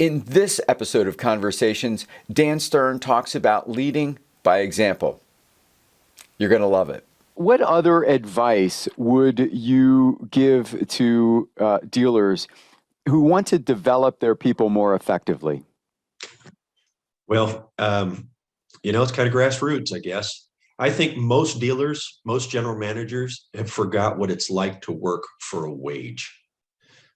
In this episode of Conversations, Dan Stern talks about leading by example. You're going to love it. What other advice would you give to dealers who want to develop their people more effectively? Well, it's kind of grassroots, I guess. I think most dealers, most general managers have forgot what it's like to work for a wage.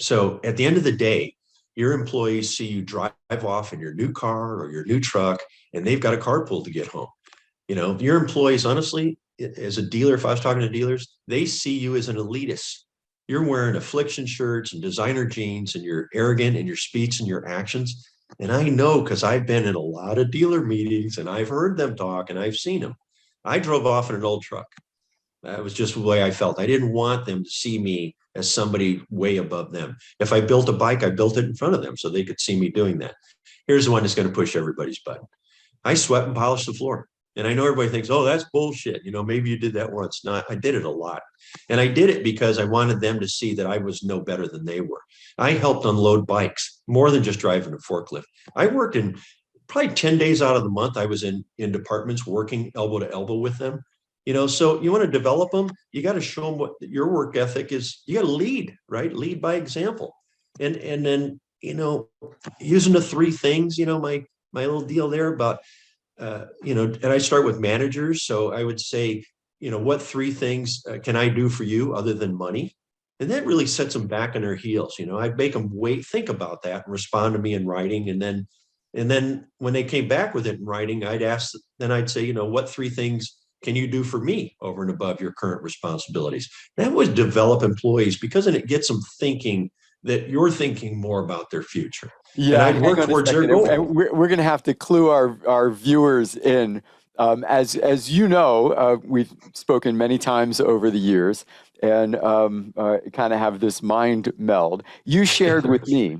So at the end of the day, your employees see you drive off in your new car or your new truck, and they've got a carpool to get home. Your employees, honestly, as a dealer, if I was talking to dealers, they see you as an elitist. You're wearing affliction shirts and designer jeans, and you're arrogant in your speech and your actions. And I know because I've been in a lot of dealer meetings and I've heard them talk and I've seen them. I drove off in an old truck. That was just the way I felt. I didn't want them to see me as somebody way above them. If I built a bike, I built it in front of them so they could see me doing that. Here's the one that's going to push everybody's button. I swept and polished the floor. And I know everybody thinks, oh, that's bullshit. Maybe you did that once. No, I did it a lot. And I did it because I wanted them to see that I was no better than they were. I helped unload bikes more than just driving a forklift. I worked in probably 10 days out of the month. I was in departments working elbow to elbow with them. So you want to develop them, you got to show them what your work ethic is. You got to lead, right? Lead by example. And then, using the three things, my little deal there about, and I start with managers. So I would say, what three things can I do for you other than money? And that really sets them back on their heels. I'd make them think about that and respond to me in writing. And then when they came back with it in writing, I'd say, what three things can you do for me over and above your current responsibilities? That would develop employees because then it gets them thinking that you're thinking more about their future. Yeah, and I'd work towards their goal. And we're going to have to clue our viewers in. As you know, we've spoken many times over the years and kind of have this mind meld. You shared with me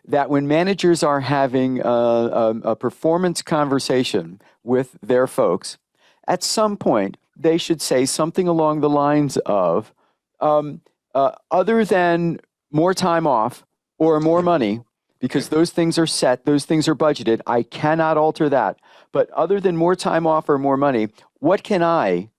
that when managers are having a performance conversation with their folks, at some point they should say something along the lines of, other than more time off or more money, because those things are set, those things are budgeted. I cannot alter that. But other than more time off or more money, what can I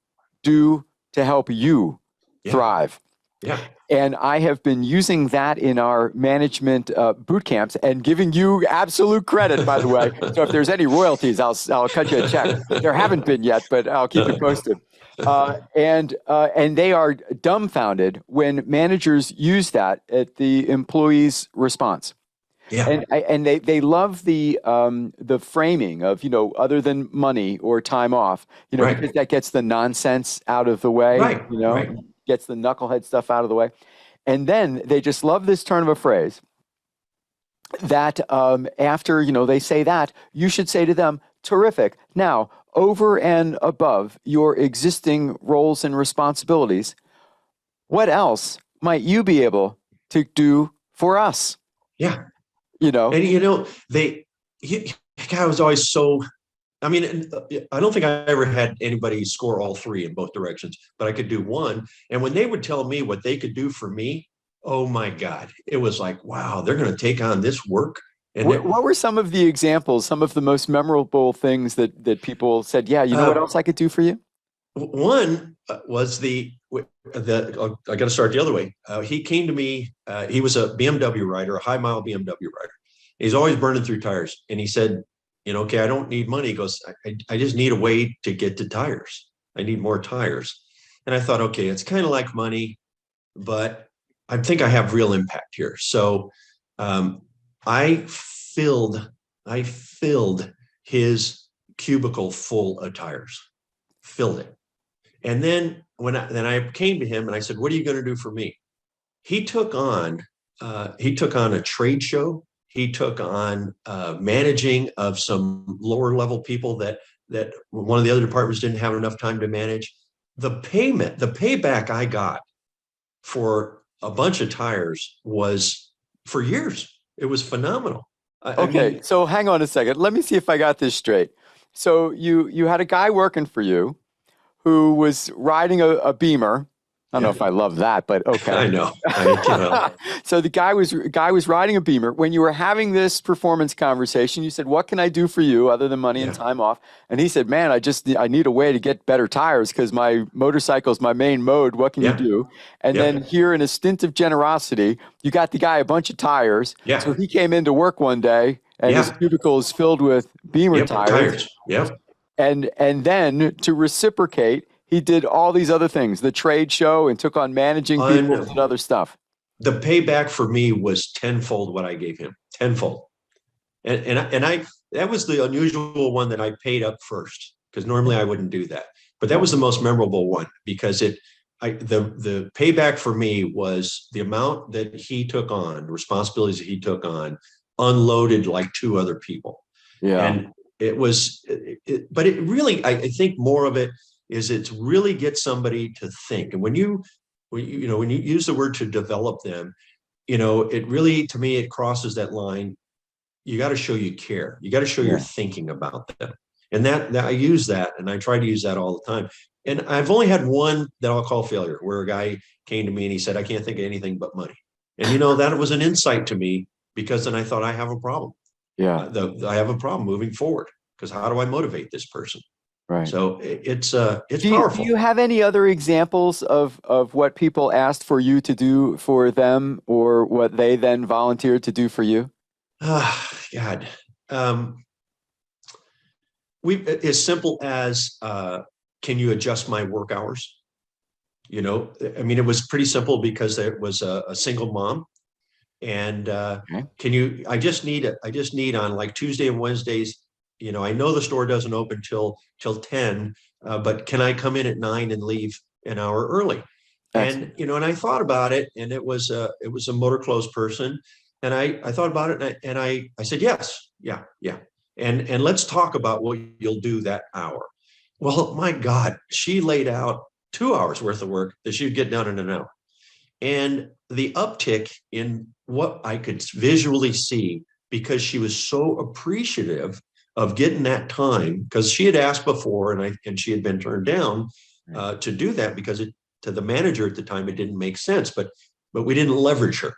do to help you thrive? Yeah. And I have been using that in our management boot camps and giving you absolute credit, by the way. So if there's any royalties, I'll cut you a check. There haven't been yet, but I'll keep you posted. And they are dumbfounded when managers use that at the employee's response. Yeah. And they love the framing of, Right. other than money or time off, Right. because that gets the nonsense out of the way, Right. Right. gets the knucklehead stuff out of the way. And then they just love this turn of a phrase that after, they say that, you should say to them, terrific. Now, over and above your existing roles and responsibilities, what else might you be able to do for us? Yeah. And I was always so, I don't think I ever had anybody score all three in both directions, but I could do one. And when they would tell me what they could do for me, oh my God, it was like, wow, they're going to take on this work. And what were some of the examples, some of the most memorable things that people said, yeah, what else I could do for you? One was I got to start the other way. He came to me. He was a BMW rider, a high mile BMW rider. He's always burning through tires. And he said, okay, I don't need money. He goes, I just need a way to get to tires. I need more tires. And I thought, okay, it's kind of like money, but I think I have real impact here. So I filled his cubicle full of tires, filled it. And then I came to him and I said, what are you going to do for me? He took on a trade show. He took on managing of some lower level people that one of the other departments didn't have enough time to manage. The payback I got for a bunch of tires was for years. It was phenomenal. So hang on a second. Let me see if I got this straight. So you had a guy working for you who was riding a Beamer I don't know if I love that, but okay. I know. I. So the guy was riding a Beamer. When you were having this performance conversation, you said, "What can I do for you other than money and Yeah, time off?" And he said, "Man, I need a way to get better tires because my motorcycle's my main mode. What can you yeah, do?" And yeah, then here in a stint of generosity, you got the guy a bunch of tires. yeah, So he came into work one day and his yeah. cubicle is filled with Beamer Yep, tires. tires. Yep. And then to reciprocate, he did all these other things, the trade show and took on managing people, Un did other stuff. the payback for me was tenfold what I gave him. Tenfold. And I that was the unusual one that I paid up first because normally I wouldn't do that. But that Yeah. was the most memorable one because the payback for me was the amount that he took on, the responsibilities that he took on, unloaded like two other people. Yeah. And it was but it really I think more of it is it's really get somebody to think. And when you use the word to develop them, it really, to me, it crosses that line. You got to show you care. You got to show you're Yeah. thinking about them. And that I use that, and I try to use that all the time. And I've only had one that I'll call failure, where a guy came to me and he said, "I can't think of anything but money." And that was an insight to me because then I thought I have a problem. Yeah. I have a problem moving forward because how do I motivate this person? Right. So it's Do powerful. you have any other examples of what people asked for you to do for them or what they then volunteered to do for you? God, we as simple as can you adjust my work hours? I mean, it was pretty simple because it was a single mom, and Okay. can you? I just need on like Tuesday and Wednesdays. I know the store doesn't open till 10, but can I come in at 9 and leave an hour early? And Excellent. and I thought about it, and it was a motor clothes person, and I thought about it, and I said yes, yeah, yeah, and let's talk about what you'll do that hour. Well, my God, she laid out 2 hours worth of work that she'd get done in an hour. And the uptick in what I could visually see, because she was so appreciative of getting that time, because she had asked before and she had been turned down Right. to do that because to the manager at the time it didn't make sense, but we didn't leverage her.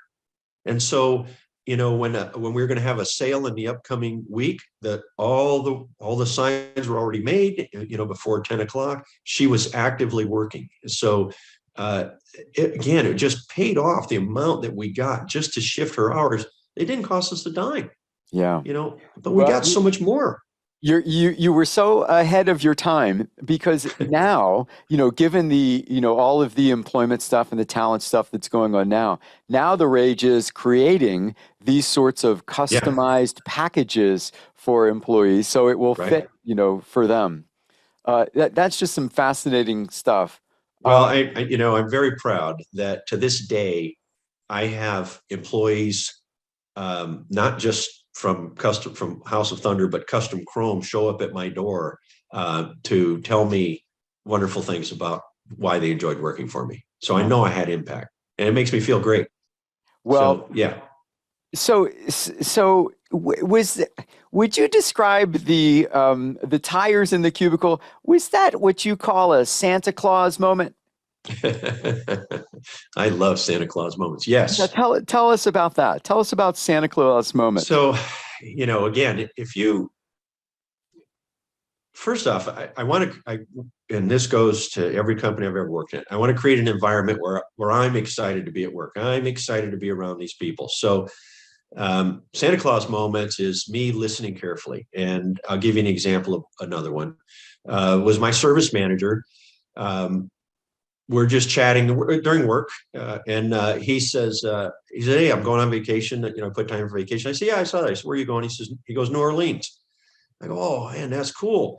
And so, when we were going to have a sale in the upcoming week, that all the signs were already made, before 10 o'clock, she was actively working. So, uh, it just paid off the amount that we got just to shift her hours. It didn't cost us a dime, Yeah. but we Well, got so much more. you were so ahead of your time because now, given the, all of the employment stuff and the talent stuff that's going on now the rage is creating these sorts of Yeah, customized packages for employees so it will right. fit, for them. That's just some fascinating stuff. Well, I'm very proud that to this day, I have employees, not just from House of Thunder, but Custom Chrome show up at my door to tell me wonderful things about why they enjoyed working for me. So I Yeah. know I had impact, and it makes me feel great. Well, So yeah. was would you describe the tires in the cubicle? Was that what you call a Santa Claus moment? I love Santa Claus moments. Yeah, Yes. tell us about that. Tell us about Santa Claus moments. So, again, if you first off, I want to, and this goes to every company I've ever worked in. I want to create an environment where I'm excited to be at work. I'm excited to be around these people. So, Santa Claus moments is me listening carefully, and I'll give you an example of another one. Was my service manager. We're just chatting during work, and he said, "Hey, I'm going on vacation. I put time for vacation." I said, "Yeah, I saw that." I said, "Where are you going?" He goes, "New Orleans." I go, "Oh man, that's cool."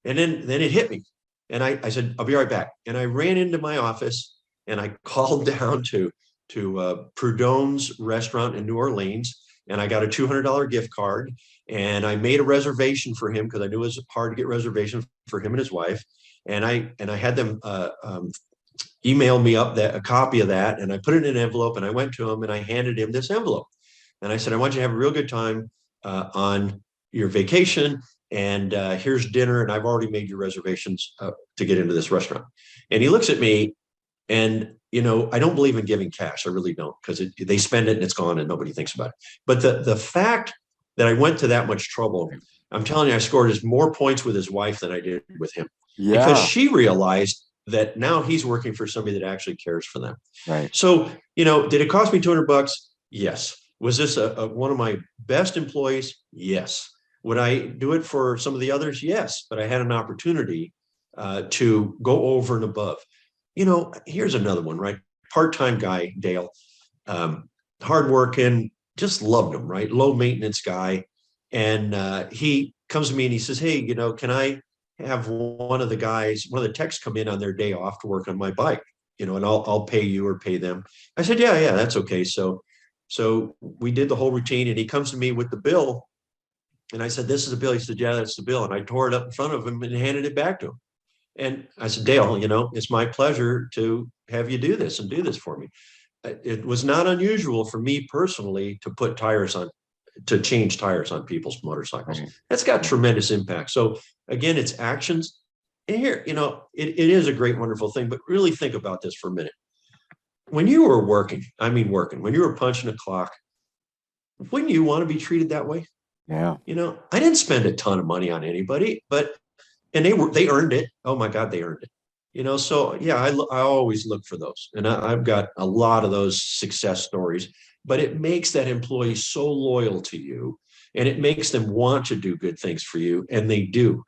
And then it hit me. And I said, "I'll be right back." And I ran into my office and I called down to Prudhomme's restaurant in New Orleans, and I got a $200 gift card, and I made a reservation for him because I knew it was hard to get reservations for him and his wife. And I had them email me up a copy of that, and I put it in an envelope, and I went to him and I handed him this envelope. And I said, "I want you to have a real good time on your vacation, and here's dinner, and I've already made your reservations to get into this restaurant." And he looks at me And, I don't believe in giving cash. I really don't, because they spend it and it's gone and nobody thinks about it. But the fact that I went to that much trouble, I'm telling you, I scored more points with his wife than I did with him, because Yeah. she realized that now he's working for somebody that actually cares for them. Right. So, did it cost me $200? Yes. Was this one of my best employees? Yes. Would I do it for some of the others? Yes. But I had an opportunity to go over and above. Here's another one, right? Part-time guy, Dale, um, hardworking, just loved him, right? Low maintenance guy. And he comes to me and he says, hey, can I have one of the techs come in on their day off to work on my bike, and I'll pay you or pay them. I said, yeah, that's okay. So we did the whole routine, and he comes to me with the bill. And I said, this is the bill. He said, yeah, that's the bill. And I tore it up in front of him and handed it back to him. And I said, Dale, it's my pleasure to have you do this and do this for me. It was not unusual for me personally to change tires on people's motorcycles. Right. That's got tremendous impact. So again, it's actions. And here, it is a great, wonderful thing, but really think about this for a minute. When you were working, when you were punching a clock, wouldn't you want to be treated that way? Yeah. I didn't spend a ton of money on anybody, and they earned it. Oh my God, they earned it. So yeah, I always look for those, and I've got a lot of those success stories. But it makes that employee so loyal to you, and it makes them want to do good things for you, and they do.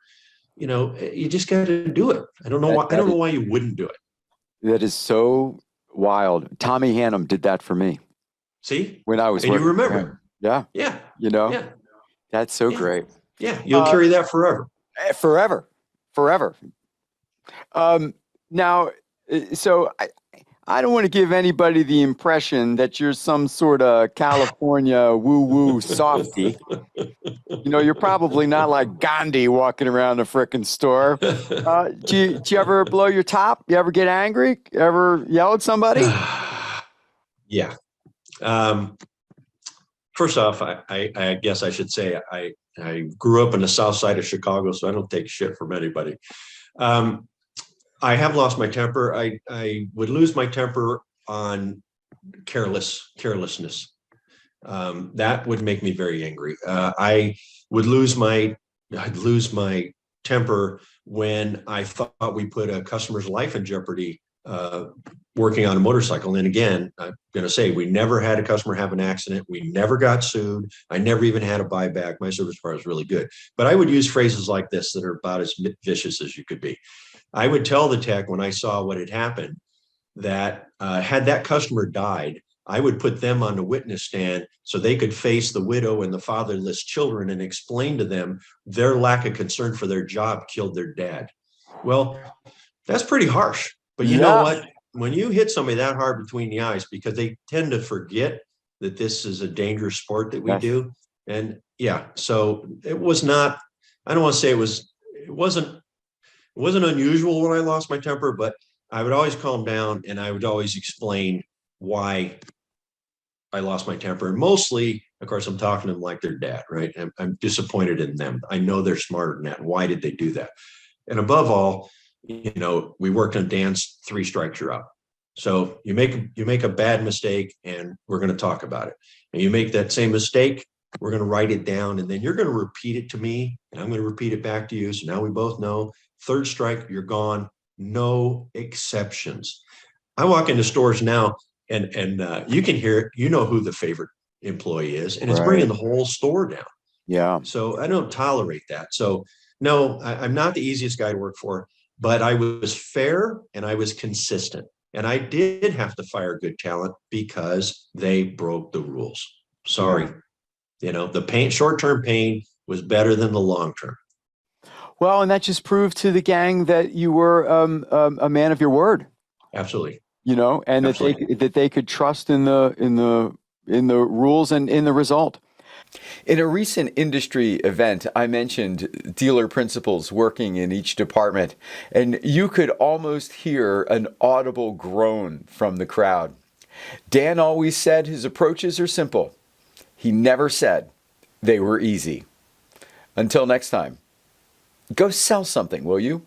You just got to do it. I don't know why. I don't know why you wouldn't do it. That is so wild. Tommy Hannum did that for me See, when I was and you working for him. remember. Yeah. Yeah. Yeah. That's so Yeah. great. Yeah. You'll carry that forever. Forever. Now, so I don't want to give anybody the impression that you're some sort of California woo-woo softy. You're probably not like Gandhi walking around the frickin' store. Do you ever blow your top? You ever get angry? Ever yell at somebody? Yeah. First off, I guess I should say I grew up in the south side of Chicago, so I don't take shit from anybody. I have lost my temper. I would lose my temper on carelessness. That would make me very angry. I'd lose my temper when I thought we put a customer's life in jeopardy working on a motorcycle. And again, I'm going to say we never had a customer have an accident. We never got sued. I never even had a buyback. My service part was really good. But I would use phrases like this that are about as vicious as you could be. I would tell the tech when I saw what had happened that had that customer died, I would put them on the witness stand so they could face the widow and the fatherless children and explain to them their lack of concern for their job killed their dad. Well, that's pretty harsh. But you know what? When you hit somebody that hard between the eyes, because they tend to forget that this is a dangerous sport that we do. And yeah, so it was not, I don't want to say it wasn't unusual when I lost my temper, but I would always calm down and I would always explain why I lost my temper. And mostly, of course, I'm talking to them like their dad, right? I'm disappointed in them. I know they're smarter than that. Why did they do that? And above all, we worked on Dan's 3 strikes, you're out. So you make a bad mistake and we're going to talk about it. And you make that same mistake, we're going to write it down and then you're going to repeat it to me and I'm going to repeat it back to you. So now we both know 3rd strike, you're gone. No exceptions. I walk into stores now and you can hear it. You know who the favorite employee is, and it's bringing the whole store down. Yeah. So I don't tolerate that. So no, I'm not the easiest guy to work for, but I was fair and I was consistent. And I did have to fire good talent because they broke the rules. Sorry. The short-term pain was better than the long-term. Well, and that just proved to the gang that you were a man of your word. Absolutely. And that they could trust in the rules and in the result. In a recent industry event, I mentioned dealer principals working in each department, and you could almost hear an audible groan from the crowd. Dan always said his approaches are simple. He never said they were easy. Until next time, go sell something, will you?